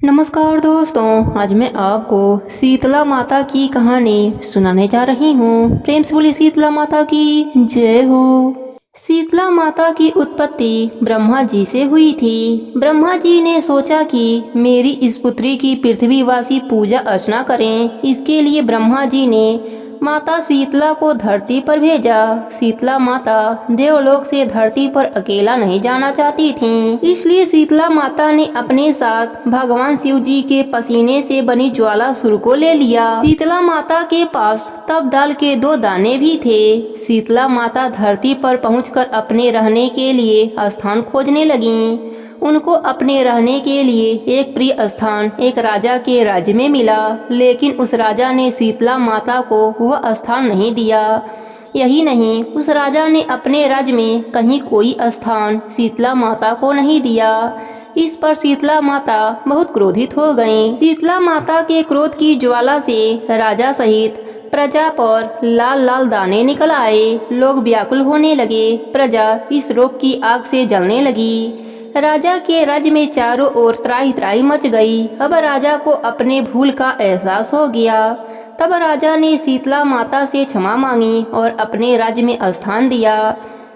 नमस्कार दोस्तों, आज मैं आपको शीतला माता की कहानी सुनाने जा रही हूँ। प्रेम से बोली शीतला माता की जय हो। शीतला माता की उत्पत्ति ब्रह्मा जी से हुई थी। ब्रह्मा जी ने सोचा कि मेरी इस पुत्री की पृथ्वीवासी पूजा अर्चना करें। इसके लिए ब्रह्मा जी ने माता शीतला को धरती पर भेजा। शीतला माता देवलोक से धरती पर अकेला नहीं जाना चाहती थीं, इसलिए शीतला माता ने अपने साथ भगवान शिव जी के पसीने से बनी ज्वालासुर को ले लिया। शीतला माता के पास तब दाल के 2 दाने भी थे। शीतला माता धरती पर पहुंचकर अपने रहने के लिए स्थान खोजने लगीं। उनको अपने रहने के लिए एक प्रिय स्थान एक राजा के राज्य में मिला, लेकिन उस राजा ने शीतला माता को वह स्थान नहीं दिया। यही नहीं, उस राजा ने अपने राज्य में कहीं कोई स्थान शीतला माता को नहीं दिया। इस पर शीतला माता बहुत क्रोधित हो गईं। शीतला माता के क्रोध की ज्वाला से राजा सहित प्रजा पर लाल लाल दाने निकल आए। लोग व्याकुल होने लगे। प्रजा इस रोग की आग से जलने लगी। राजा के राज्य में चारों ओर त्राही त्राही मच गई। अब राजा को अपने भूल का एहसास हो गया। तब राजा ने शीतला माता से क्षमा मांगी और अपने राज्य में स्थान दिया।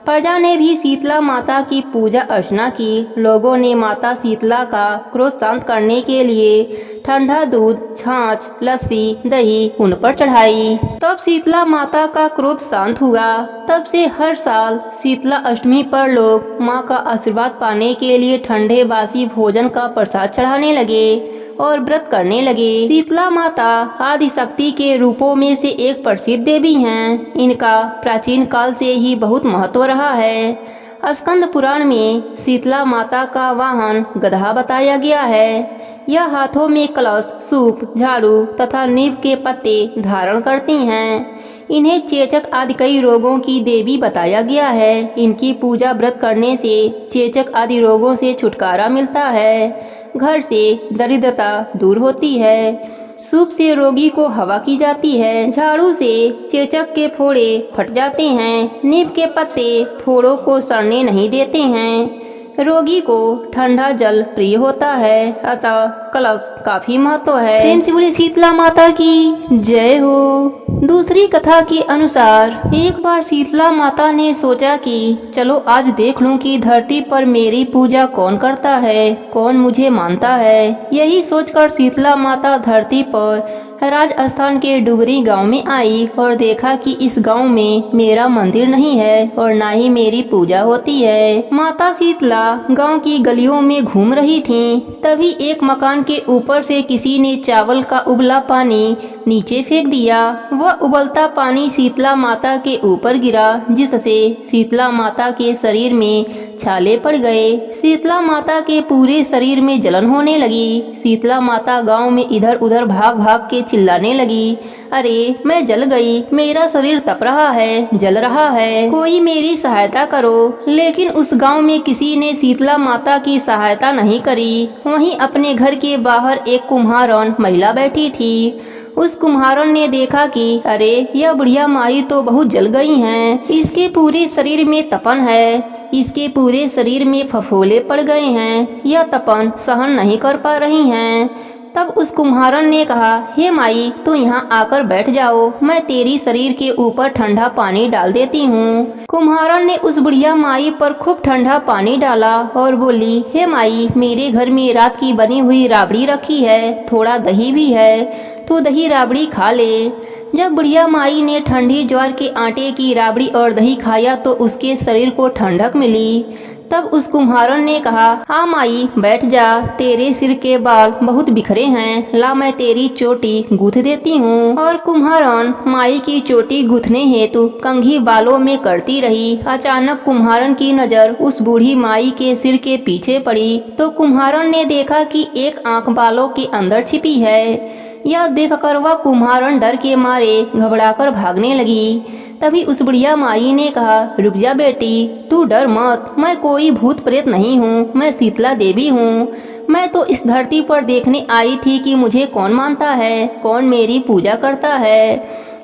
प्रजा ने भी शीतला माता की पूजा अर्चना की। लोगों ने माता शीतला का क्रोध शांत करने के लिए ठंडा दूध, छाछ, लस्सी, दही उन पर चढ़ाई। तब शीतला माता का क्रोध शांत हुआ। तब से हर साल शीतला अष्टमी पर लोग माँ का आशीर्वाद पाने के लिए ठंडे बासी भोजन का प्रसाद चढ़ाने लगे और व्रत करने लगे। शीतला माता आदि शक्ति के रूपों में से एक प्रसिद्ध देवी हैं। इनका प्राचीन काल से ही बहुत महत्व रहा है। स्कंद पुराण में शीतला माता का वाहन गधा बताया गया है। यह हाथों में कलश, सूप, झाड़ू तथा नीम के पत्ते धारण करती हैं। इन्हें चेचक आदि कई रोगों की देवी बताया गया है। इनकी पूजा व्रत करने से चेचक आदि रोगों से छुटकारा मिलता है। घर से दरिद्रता दूर होती है। सूप से रोगी को हवा की जाती है। झाड़ू से चेचक के फोड़े फट जाते हैं। नीम के पत्ते फोड़ों को सड़ने नहीं देते हैं। रोगी को ठंडा जल प्रिय होता है। अतः कलश काफी महत्व है। प्रेम से बोली शीतला माता की जय हो। दूसरी कथा के अनुसार एक बार शीतला माता ने सोचा कि चलो आज देख लूं कि धरती पर मेरी पूजा कौन करता है, कौन मुझे मानता है। यही सोचकर शीतला माता धरती पर राजस्थान के डुगरी गांव में आई और देखा कि इस गांव में मेरा मंदिर नहीं है और ना ही मेरी पूजा होती है। माता शीतला गांव की गलियों में घूम रही थीं। तभी एक मकान के ऊपर से किसी ने चावल का उबला पानी नीचे फेंक दिया। वह उबलता पानी शीतला माता के ऊपर गिरा, जिससे शीतला माता के शरीर में छाले पड़ गए। शीतला माता के पूरे शरीर में जलन होने लगी। शीतला माता गांव में इधर उधर भाग भाग के चिल्लाने लगी, अरे मैं जल गई, मेरा शरीर तप रहा है, जल रहा है, कोई मेरी सहायता करो। लेकिन उस गांव में किसी ने शीतला माता की सहायता नहीं करी। वहीं अपने घर के बाहर एक कुम्हारन महिला बैठी थी। उस कुम्हारन ने देखा कि अरे यह बुढ़िया माई तो बहुत जल गई हैं। इसके पूरे शरीर में तपन है। इसके पूरे शरीर में फफोले पड़ गए हैं। यह तपन सहन नहीं कर पा रही हैं। तब उस कुम्हारन ने कहा, हे माई, तू यहाँ आकर बैठ जाओ, मैं तेरी शरीर के ऊपर ठंडा पानी डाल देती हूँ। कुम्हारन ने उस बुढ़िया माई पर खूब ठंडा पानी डाला और बोली, हे माई, मेरे घर में रात की बनी हुई राबड़ी रखी है, थोड़ा दही भी है, तू दही राबड़ी खा ले। जब बुढ़िया माई ने ठंडी ज्वार के आटे की राबड़ी और दही खाया तो उसके शरीर को ठंडक मिली। तब उस कुम्हारन ने कहा, हाँ माई, बैठ जा, तेरे सिर के बाल बहुत बिखरे हैं, ला मैं तेरी चोटी गूंथ देती हूँ। और कुम्हारन माई की चोटी गूंथने हेतु कंघी बालों में करती रही। अचानक कुम्हारन की नजर उस बूढ़ी माई के सिर के पीछे पड़ी तो कुम्हारन ने देखा कि एक आंख बालों के अंदर छिपी है। यह देखकर वह कुम्हारन डर के मारे घबराकर भागने लगी। तभी उस बुढ़िया माई ने कहा, रुक जा बेटी, तू डर मत, मैं कोई भूत प्रेत नहीं हूँ, मैं शीतला देवी हूँ। मैं तो इस धरती पर देखने आई थी कि मुझे कौन मानता है, कौन मेरी पूजा करता है।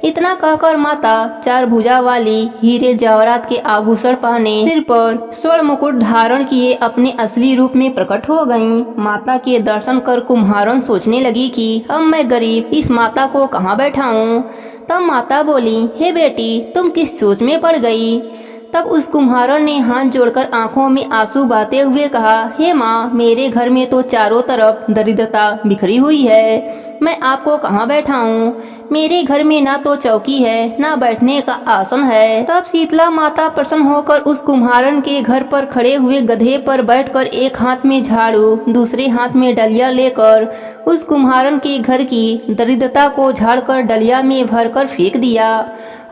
इतना कहकर माता 4 भुजा वाली हीरे जवाहरात के आभूषण पहने सिर पर स्वर्ण मुकुट धारण किए अपने असली रूप में प्रकट हो गईं। माता के दर्शन कर कुम्हारन सोचने लगी कि अब मैं गरीब इस माता को कहाँ बैठाऊं। तब माता बोली, हे बेटी, तुम किस सोच में पड़ गई। तब उस कुम्हारन ने हाथ जोड़कर आंखों में आंसू बहाते हुए कहा, हे माँ, मेरे घर में तो चारों तरफ दरिद्रता बिखरी हुई है, मैं आपको कहाँ बैठाऊं। मेरे घर में ना तो चौकी है ना बैठने का आसन है। तब शीतला माता प्रसन्न होकर उस कुम्हारन के घर पर खड़े हुए गधे पर बैठकर एक हाथ में झाड़ू दूसरे हाथ में डलिया लेकर उस कुम्हारन के घर की दरिद्रता को झाड़कर डलिया में भरकर फेंक दिया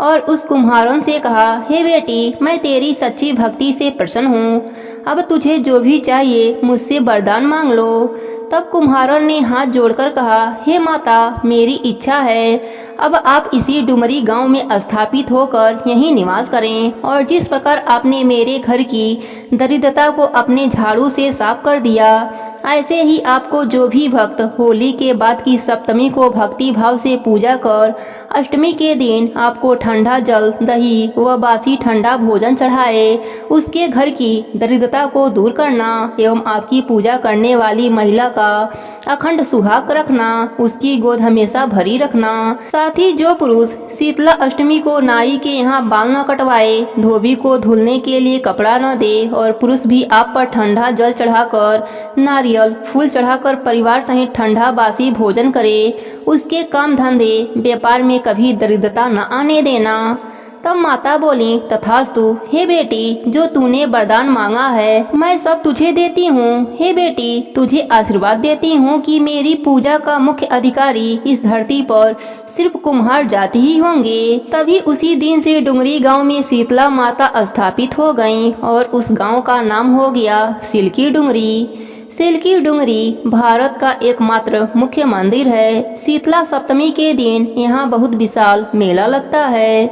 और उस कुम्हारन से कहा, हे बेटी, मैं तेरी सच्ची भक्ति से प्रसन्न हूँ, अब तुझे जो भी चाहिए मुझसे वरदान मांग लो। तब कुम्हारन ने हाथ जोड़कर कहा, हे माता, मेरी इच्छा है अब आप इसी डुमरी गांव में स्थापित होकर यहीं निवास करें और जिस प्रकार आपने मेरे घर की दरिद्रता को अपने झाड़ू से साफ कर दिया, ऐसे ही आपको जो भी भक्त होली के बाद की सप्तमी को भक्ति भाव से पूजा कर अष्टमी के दिन आपको ठंडा जल, दही व बासी ठंडा भोजन चढ़ाए, उसके घर की दरिद्रता को दूर करना एवं आपकी पूजा करने वाली महिला का अखंड सुहाग रखना, उसकी गोद हमेशा भरी रखना। साथ ही जो पुरुष शीतला अष्टमी को नाई के यहाँ बाल न कटवाए, धोबी को धुलने के लिए कपड़ा न दे और पुरुष भी आप पर ठंडा जल चढ़ाकर नारियल फूल चढ़ाकर परिवार सहित ठंडा बासी भोजन करे, उसके काम धंधे व्यापार में कभी दरिद्रता न आने देना। तब माता बोली, तथास्तु, हे बेटी, जो तूने वरदान मांगा है मैं सब तुझे देती हूँ। हे बेटी, तुझे आशीर्वाद देती हूँ कि मेरी पूजा का मुख्य अधिकारी इस धरती पर सिर्फ कुम्हार जाति ही होंगे। तभी उसी दिन से डुंगरी गांव में शीतला माता स्थापित हो गईं और उस गांव का नाम हो गया सिल्की डुंगरी। सिल्की डुंगरी भारत का एकमात्र मुख्य मंदिर है। शीतला सप्तमी के दिन यहाँ बहुत विशाल मेला लगता है।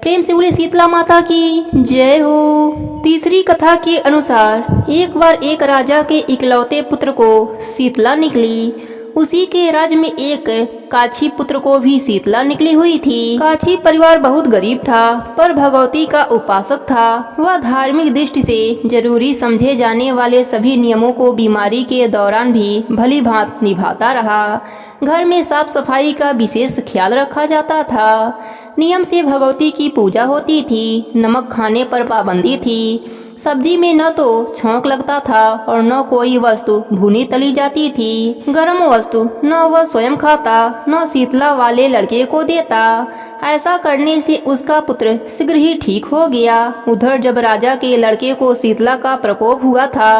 प्रेम से बोले शीतला माता की जय हो। तीसरी कथा के अनुसार एक बार एक राजा के इकलौते पुत्र को शीतला निकली। उसी के राज्य में एक काछी पुत्र को भी शीतला निकली हुई थी। काछी परिवार बहुत गरीब था पर भगवती का उपासक था। वह धार्मिक दृष्टि से जरूरी समझे जाने वाले सभी नियमों को बीमारी के दौरान भी भली भांति निभाता रहा। घर में साफ सफाई का विशेष ख्याल रखा जाता था। नियम से भगवती की पूजा होती थी। नमक खाने पर पाबंदी थी। सब्जी में न तो छौंक लगता था और न कोई वस्तु भुनी तली जाती थी। गर्म वस्तु न वह स्वयं खाता न शीतला वाले लड़के को देता। ऐसा करने से उसका पुत्र शीघ्र ही ठीक हो गया। उधर जब राजा के लड़के को शीतला का प्रकोप हुआ था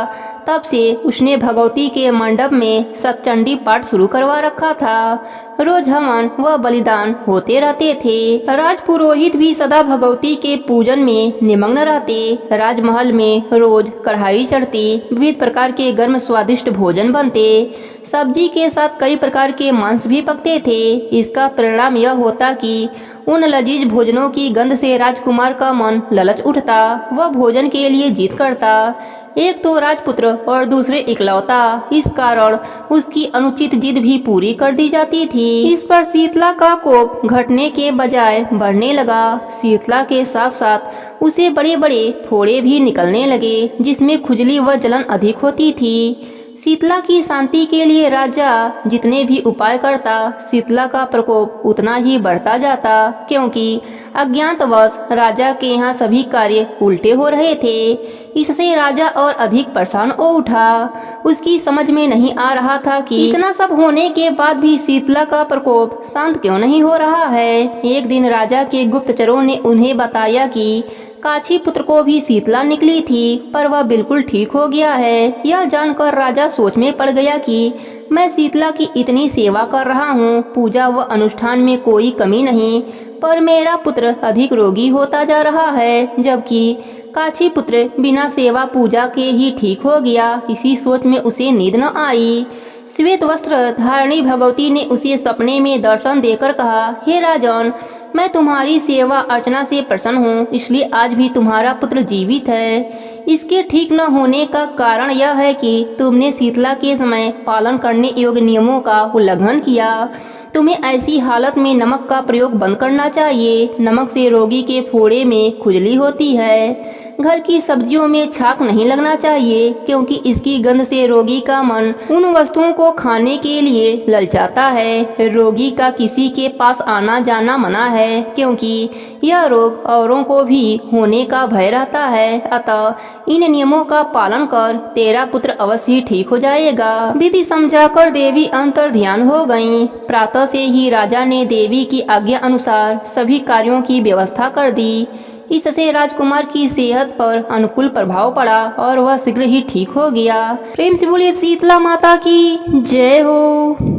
तब से उसने भगवती के मंडप में सतचंडी पाठ शुरू करवा रखा था। रोज हवन व बलिदान होते रहते थे। राजपुरोहित भी सदा भगवती के पूजन में निमग्न रहते। राजमहल में रोज कढ़ाई चढ़ती, विविध प्रकार के गर्म स्वादिष्ट भोजन बनते। सब्जी के साथ कई प्रकार के मांस भी पकते थे। इसका परिणाम यह होता कि उन लजीज भोजनों की गंध से राजकुमार का मन ललच उठता। वह भोजन के लिए जिद करता। एक तो राजपुत्र और दूसरे इकलौता, इस कारण उसकी अनुचित जिद भी पूरी कर दी जाती थी। इस पर शीतला का कोप घटने के बजाय बढ़ने लगा। शीतला के साथ साथ उसे बड़े बड़े फोड़े भी निकलने लगे जिसमें खुजली व जलन अधिक होती थी। शीतला की शांति के लिए राजा जितने भी उपाय करता, शीतला का प्रकोप उतना ही बढ़ता जाता, क्योंकि अज्ञातवश राजा के यहाँ सभी कार्य उल्टे हो रहे थे। इससे राजा और अधिक परेशान हो उठा। उसकी समझ में नहीं आ रहा था कि इतना सब होने के बाद भी शीतला का प्रकोप शांत क्यों नहीं हो रहा है। एक दिन राजा के गुप्तचरों ने उन्हें बताया कि काछी पुत्र को भी शीतला निकली थी पर वह बिल्कुल ठीक हो गया है। यह जानकर राजा सोच में पड़ गया कि मैं शीतला की इतनी सेवा कर रहा हूँ, पूजा व अनुष्ठान में कोई कमी नहीं, पर मेरा पुत्र अधिक रोगी होता जा रहा है, जबकि काछी पुत्र बिना सेवा पूजा के ही ठीक हो गया। इसी सोच में उसे नींद न आई। श्वेत वस्त्र धारणी भगवती ने उसे सपने में दर्शन देकर कहा, हे राजन, मैं तुम्हारी सेवा अर्चना से प्रसन्न हूँ, इसलिए आज भी तुम्हारा पुत्र जीवित है। इसके ठीक न होने का कारण यह है कि तुमने शीतला के समय पालन करने योग्य नियमों का उल्लंघन किया। तुम्हें ऐसी हालत में नमक का प्रयोग बंद करना चाहिए। नमक से रोगी के फोड़े में खुजली होती है। घर की सब्जियों में छाक नहीं लगना चाहिए, क्योंकि इसकी गंध से रोगी का मन उन वस्तुओं को खाने के लिए ललचाता है। रोगी का किसी के पास आना जाना मना है, क्योंकि यह रोग औरों को भी होने का भय रहता है। अतः इन नियमों का पालन कर, तेरा पुत्र अवश्य ही ठीक हो जाएगा। विधि समझाकर देवी अंतर ध्यान हो गईं। प्रातः से ही राजा ने देवी की आज्ञा अनुसार सभी कार्यों की व्यवस्था कर दी। इससे राजकुमार की सेहत पर अनुकूल प्रभाव पड़ा और वह शीघ्र ही ठीक हो गया। प्रेम से बोलिए शीतला माता की जय हो।